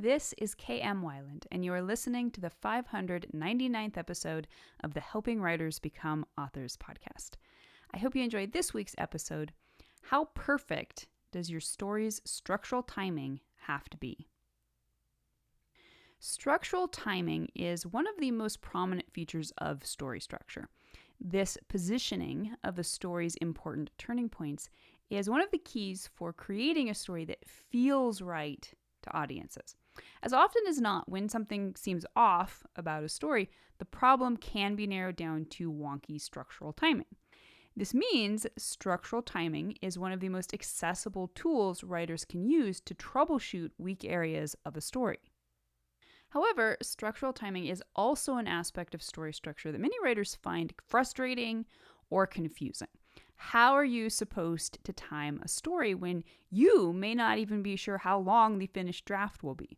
This is KM Weiland, and you are listening to the 599th episode of the Helping Writers Become Authors podcast. I hope you enjoyed this week's episode. How perfect does your story's structural timing have to be? Structural timing is one of the most prominent features of story structure. This positioning of a story's important turning points is one of the keys for creating a story that feels right to audiences. As often as not, when something seems off about a story, the problem can be narrowed down to wonky structural timing. This means structural timing is one of the most accessible tools writers can use to troubleshoot weak areas of a story. However, structural timing is also an aspect of story structure that many writers find frustrating or confusing. How are you supposed to time a story when you may not even be sure how long the finished draft will be?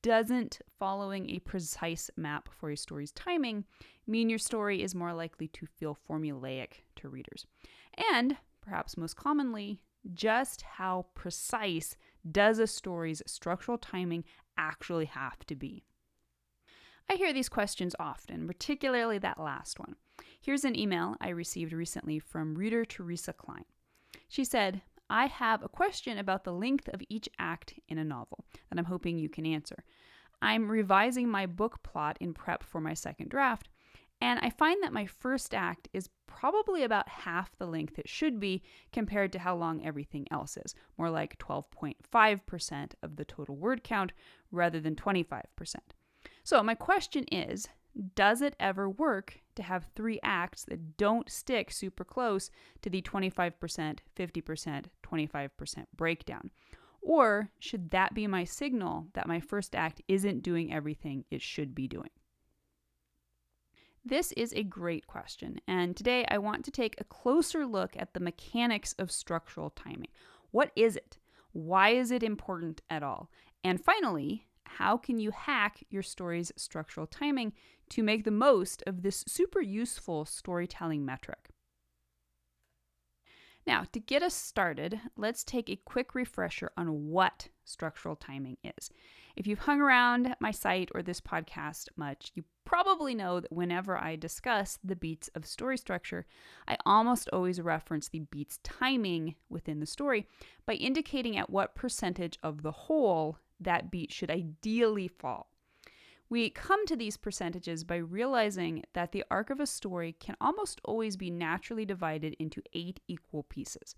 Doesn't following a precise map for a story's timing mean your story is more likely to feel formulaic to readers? And, perhaps most commonly, just how precise does a story's structural timing actually have to be? I hear these questions often, particularly that last one. Here's an email I received recently from reader Teresa Klein. She said, I have a question about the length of each act in a novel that I'm hoping you can answer. I'm revising my book plot in prep for my second draft, and I find that my first act is probably about half the length it should be compared to how long everything else is, more like 12.5% of the total word count rather than 25%. So my question is, does it ever work to have 3 acts that don't stick super close to the 25%, 50%, 25% breakdown? Or should that be my signal that my first act isn't doing everything it should be doing? This is a great question, and today I want to take a closer look at the mechanics of structural timing. What is it? Why is it important at all? And finally, how can you hack your story's structural timing to make the most of this super useful storytelling metric? Now, to get us started, let's take a quick refresher on what structural timing is. If you've hung around my site or this podcast much, you probably know that whenever I discuss the beats of story structure, I almost always reference the beat's timing within the story by indicating at what percentage of the whole that beat should ideally fall. We come to these percentages by realizing that the arc of a story can almost always be naturally divided into 8 equal pieces.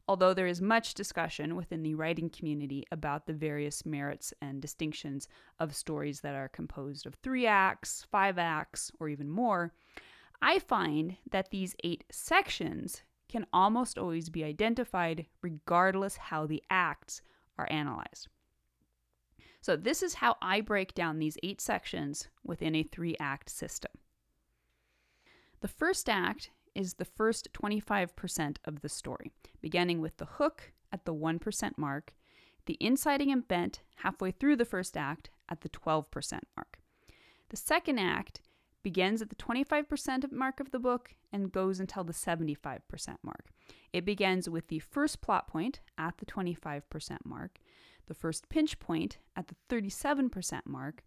Although there is much discussion within the writing community about the various merits and distinctions of stories that are composed of 3 acts, 5 acts, or even more, I find that these 8 sections can almost always be identified regardless how the acts are analyzed. So this is how I break down these 8 sections within a 3-act system. The first act is the first 25% of the story, beginning with the hook at the 1% mark, the inciting event halfway through the first act at the 12% mark. The second act begins at the 25% mark of the book and goes until the 75% mark. It begins with the first plot point at the 25% mark, the first pinch point at the 37% mark,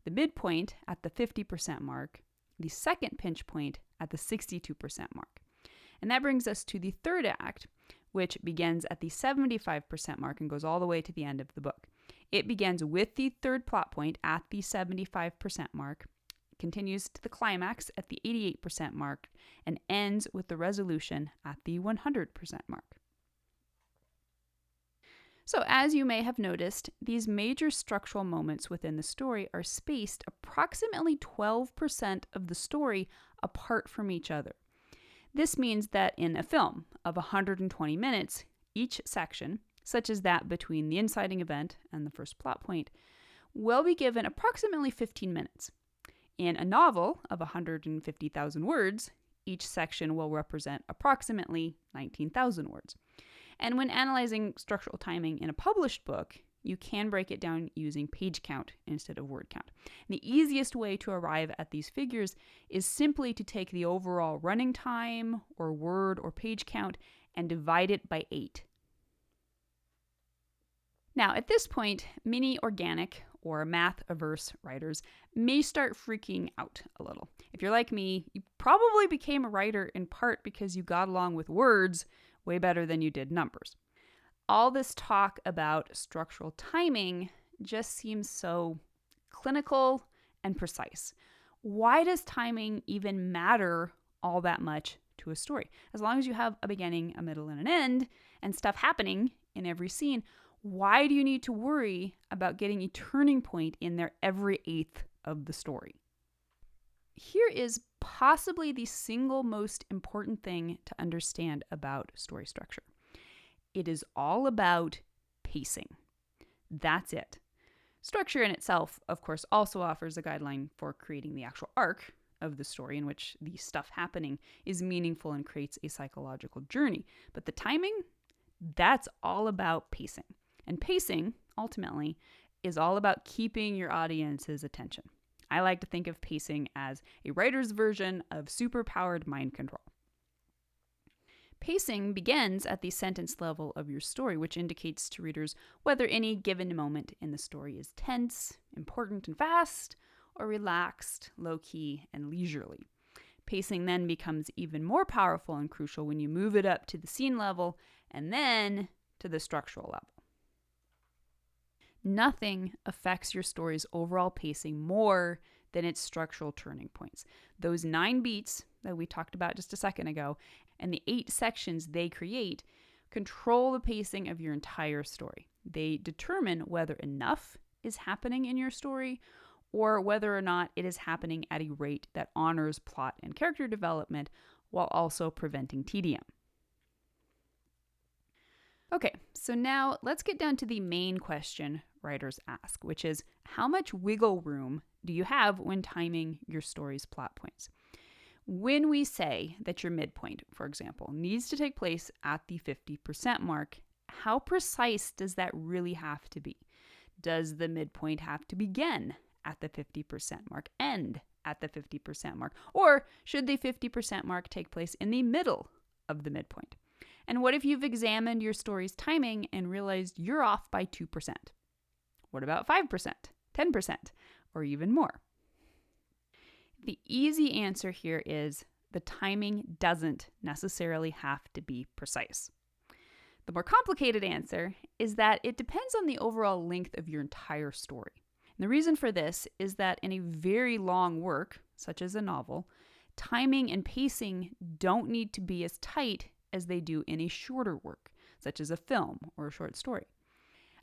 the midpoint at the 50% mark, the second pinch point at the 62% mark. And that brings us to the third act, which begins at the 75% mark and goes all the way to the end of the book. It begins with the third plot point at the 75% mark, continues to the climax at the 88% mark, and ends with the resolution at the 100% mark. So as you may have noticed, these major structural moments within the story are spaced approximately 12% of the story apart from each other. This means that in a film of 120 minutes, each section, such as that between the inciting event and the first plot point, will be given approximately 15 minutes. In a novel of 150,000 words, each section will represent approximately 19,000 words. And when analyzing structural timing in a published book, you can break it down using page count instead of word count. And the easiest way to arrive at these figures is simply to take the overall running time or word or page count and divide it by 8. Now, at this point, many organic or math-averse writers may start freaking out a little. If you're like me, you probably became a writer in part because you got along with words way better than you did numbers. All this talk about structural timing just seems so clinical and precise. Why does timing even matter all that much to a story? As long as you have a beginning, a middle, and an end, and stuff happening in every scene, why do you need to worry about getting a turning point in there every eighth of the story? Here is possibly the single most important thing to understand about story structure. It is all about pacing. That's it. Structure in itself, of course, also offers a guideline for creating the actual arc of the story in which the stuff happening is meaningful and creates a psychological journey. But the timing, that's all about pacing. And pacing, ultimately, is all about keeping your audience's attention. I like to think of pacing as a writer's version of superpowered mind control. Pacing begins at the sentence level of your story, which indicates to readers whether any given moment in the story is tense, important and fast, or relaxed, low-key, and leisurely. Pacing then becomes even more powerful and crucial when you move it up to the scene level and then to the structural level. Nothing affects your story's overall pacing more than its structural turning points. Those 9 beats that we talked about just a second ago and the 8 sections they create control the pacing of your entire story. They determine whether enough is happening in your story or whether or not it is happening at a rate that honors plot and character development while also preventing tedium. Okay, so now let's get down to the main question writers ask, which is how much wiggle room do you have when timing your story's plot points? When we say that your midpoint, for example, needs to take place at the 50% mark, how precise does that really have to be? Does the midpoint have to begin at the 50% mark, end at the 50% mark? Or should the 50% mark take place in the middle of the midpoint? And what if you've examined your story's timing and realized you're off by 2%? What about 5%, 10%, or even more? The easy answer here is the timing doesn't necessarily have to be precise. The more complicated answer is that it depends on the overall length of your entire story. And the reason for this is that in a very long work, such as a novel, timing and pacing don't need to be as tight as they do in a shorter work, such as a film or a short story.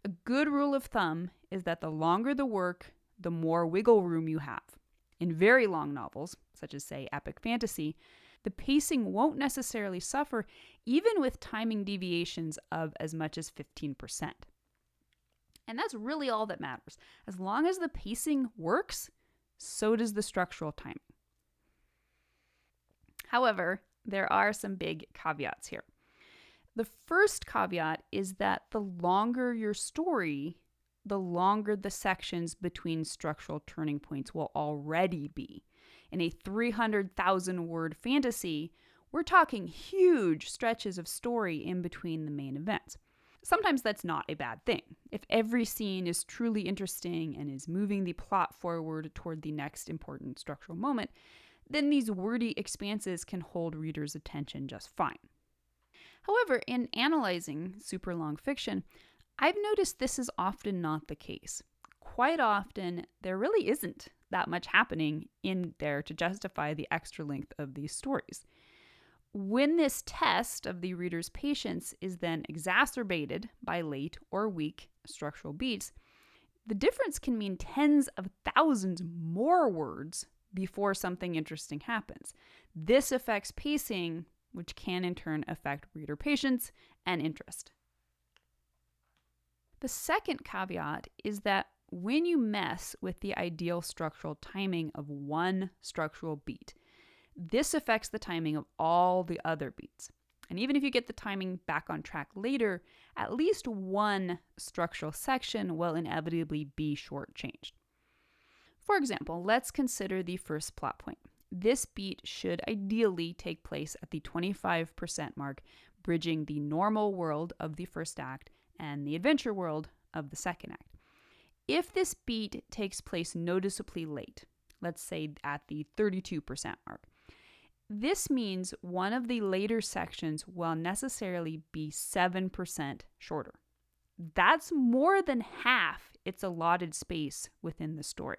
A good rule of thumb is that the longer the work, the more wiggle room you have. In very long novels, such as, say, epic fantasy, the pacing won't necessarily suffer even with timing deviations of as much as 15%. And that's really all that matters. As long as the pacing works, so does the structural timing. However, there are some big caveats here. The first caveat is that the longer your story, the longer the sections between structural turning points will already be. In a 300,000 word fantasy, we're talking huge stretches of story in between the main events. Sometimes that's not a bad thing. If every scene is truly interesting and is moving the plot forward toward the next important structural moment, then these wordy expanses can hold readers' attention just fine. However, in analyzing super long fiction, I've noticed this is often not the case. Quite often, there really isn't that much happening in there to justify the extra length of these stories. When this test of the reader's patience is then exacerbated by late or weak structural beats, the difference can mean tens of thousands more words before something interesting happens. This affects pacing, which can in turn affect reader patience and interest. The second caveat is that when you mess with the ideal structural timing of one structural beat, this affects the timing of all the other beats. And even if you get the timing back on track later, at least one structural section will inevitably be shortchanged. For example, let's consider the first plot point. This beat should ideally take place at the 25% mark, bridging the normal world of the first act and the adventure world of the second act. If this beat takes place noticeably late, let's say at the 32% mark, this means one of the later sections will necessarily be 7% shorter. That's more than half its allotted space within the story.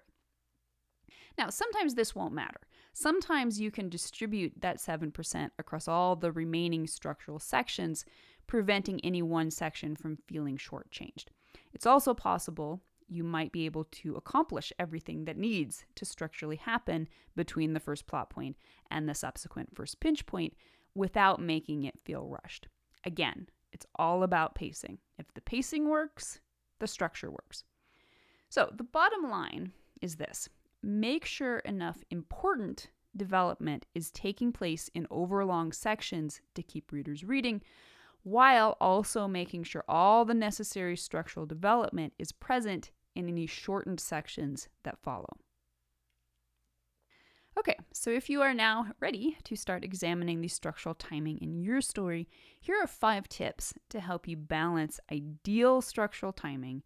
Now, sometimes this won't matter. Sometimes you can distribute that 7% across all the remaining structural sections, preventing any one section from feeling shortchanged. It's also possible you might be able to accomplish everything that needs to structurally happen between the first plot point and the subsequent first pinch point without making it feel rushed. Again, it's all about pacing. If the pacing works, the structure works. So the bottom line is this. Make sure enough important development is taking place in overlong sections to keep readers reading, while also making sure all the necessary structural development is present in any shortened sections that follow. Okay, so if you are now ready to start examining the structural timing in your story, here are 5 tips to help you balance ideal structural timing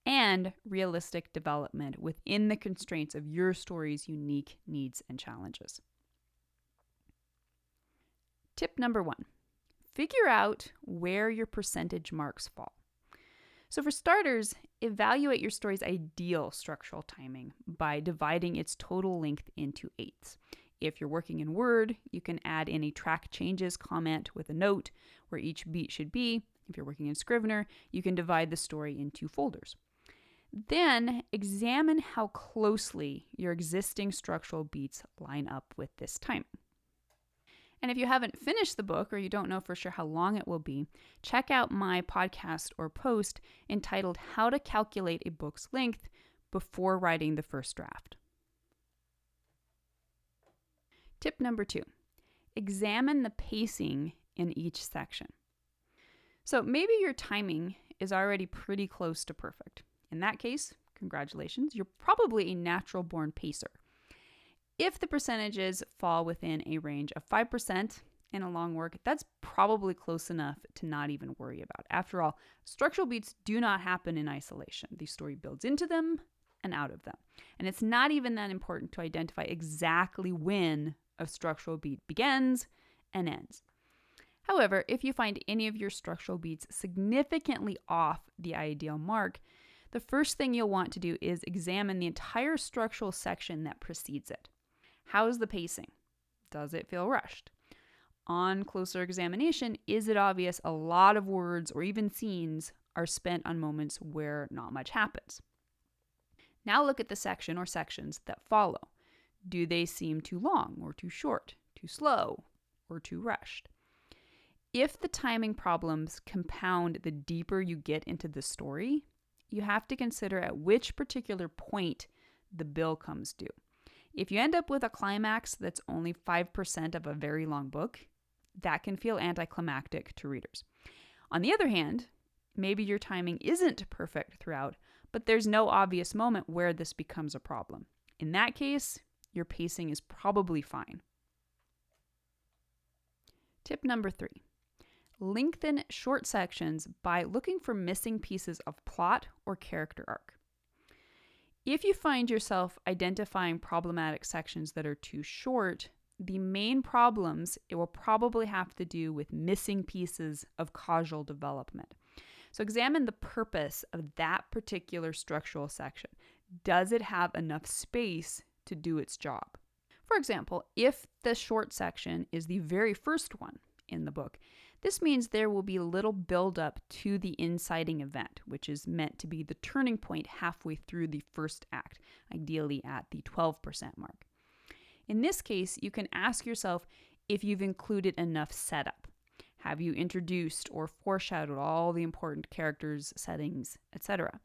and realistic development within the constraints of your story's unique needs and challenges. Tip number 1, figure out where your percentage marks fall. So for starters, evaluate your story's ideal structural timing by dividing its total length into 8ths. If you're working in Word, you can add in a track changes comment with a note where each beat should be. If you're working in Scrivener, you can divide the story into folders. Then examine how closely your existing structural beats line up with this timing. And if you haven't finished the book or you don't know for sure how long it will be, check out my podcast or post entitled How to Calculate a Book's Length Before Writing the First Draft. Tip number 2, examine the pacing in each section. So maybe your timing is already pretty close to perfect. In that case, congratulations, you're probably a natural-born pacer. If the percentages fall within a range of 5% in a long work, that's probably close enough to not even worry about. After all, structural beats do not happen in isolation. The story builds into them and out of them. And it's not even that important to identify exactly when a structural beat begins and ends. However, if you find any of your structural beats significantly off the ideal mark, the first thing you'll want to do is examine the entire structural section that precedes it. How's the pacing? Does it feel rushed? On closer examination, is it obvious a lot of words or even scenes are spent on moments where not much happens? Now look at the section or sections that follow. Do they seem too long or too short, too slow, or too rushed? If the timing problems compound the deeper you get into the story, you have to consider at which particular point the bill comes due. If you end up with a climax that's only 5% of a very long book, that can feel anticlimactic to readers. On the other hand, maybe your timing isn't perfect throughout, but there's no obvious moment where this becomes a problem. In that case, your pacing is probably fine. Tip number 3. Lengthen short sections by looking for missing pieces of plot or character arc. If you find yourself identifying problematic sections that are too short, the main problems it will probably have to do with missing pieces of causal development. So examine the purpose of that particular structural section. Does it have enough space to do its job? For example, if the short section is the very first one in the book, this means there will be little buildup to the inciting event, which is meant to be the turning point halfway through the first act, ideally at the 12% mark. In this case, you can ask yourself if you've included enough setup. Have you introduced or foreshadowed all the important characters, settings, etc.?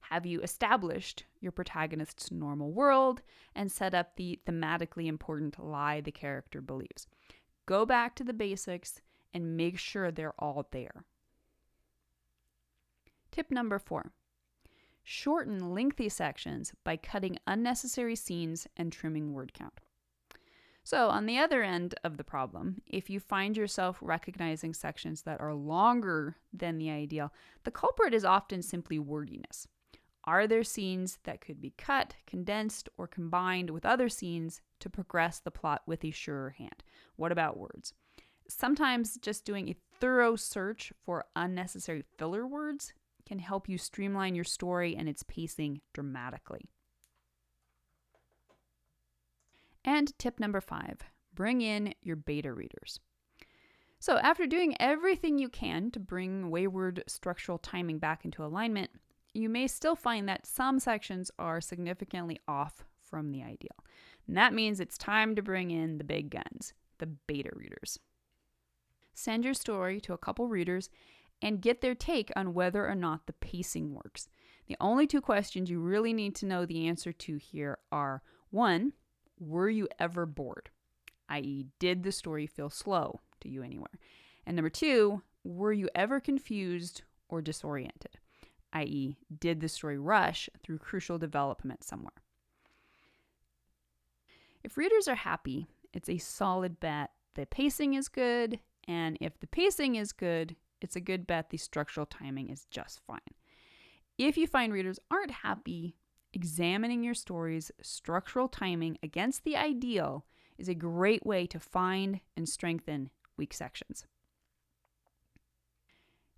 Have you established your protagonist's normal world and set up the thematically important lie the character believes? Go back to the basics and make sure they're all there. Tip number 4. Shorten lengthy sections by cutting unnecessary scenes and trimming word count. So, on the other end of the problem, if you find yourself recognizing sections that are longer than the ideal, the culprit is often simply wordiness. Are there scenes that could be cut, condensed, or combined with other scenes to progress the plot with a surer hand? What about words? Sometimes just doing a thorough search for unnecessary filler words can help you streamline your story and its pacing dramatically. And tip number 5, bring in your beta readers. So after doing everything you can to bring wayward structural timing back into alignment, you may still find that some sections are significantly off from the ideal. And that means it's time to bring in the big guns, the beta readers. Send your story to a couple readers and get their take on whether or not the pacing works. The only 2 questions you really need to know the answer to here are, 1, were you ever bored? I.e., did the story feel slow to you anywhere? And number 2, were you ever confused or disoriented? I.e., did the story rush through crucial development somewhere? If readers are happy, it's a solid bet the pacing is good, and if the pacing is good, it's a good bet the structural timing is just fine. If you find readers aren't happy, examining your story's structural timing against the ideal is a great way to find and strengthen weak sections.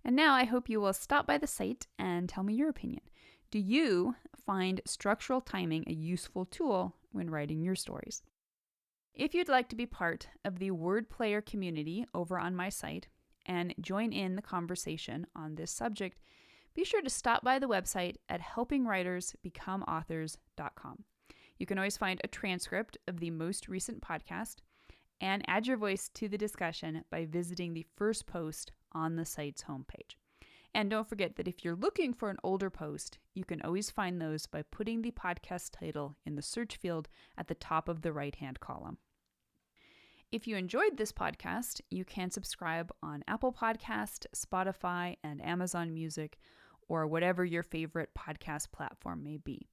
And now I hope you will stop by the site and tell me your opinion. Do you find structural timing a useful tool when writing your stories? If you'd like to be part of the word player community over on my site and join in the conversation on this subject, be sure to stop by the website at helpingwritersbecomeauthors.com. You can always find a transcript of the most recent podcast and add your voice to the discussion by visiting the first post on the site's homepage. And don't forget that if you're looking for an older post, you can always find those by putting the podcast title in the search field at the top of the right-hand column. If you enjoyed this podcast, you can subscribe on Apple Podcast, Spotify, and Amazon Music, or whatever your favorite podcast platform may be.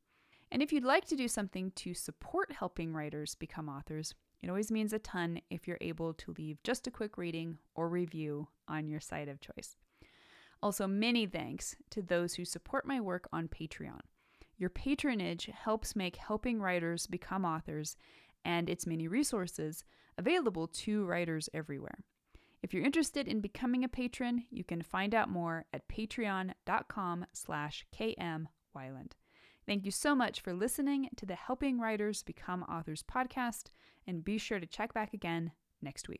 And if you'd like to do something to support helping writers become authors, it always means a ton if you're able to leave just a quick rating or review on your site of choice. Also, many thanks to those who support my work on Patreon. Your patronage helps make helping writers become authors and its many resources available to writers everywhere. If you're interested in becoming a patron, you can find out more at patreon.com/kmweiland. Thank you so much for listening to the Helping Writers Become Authors podcast, and be sure to check back again next week.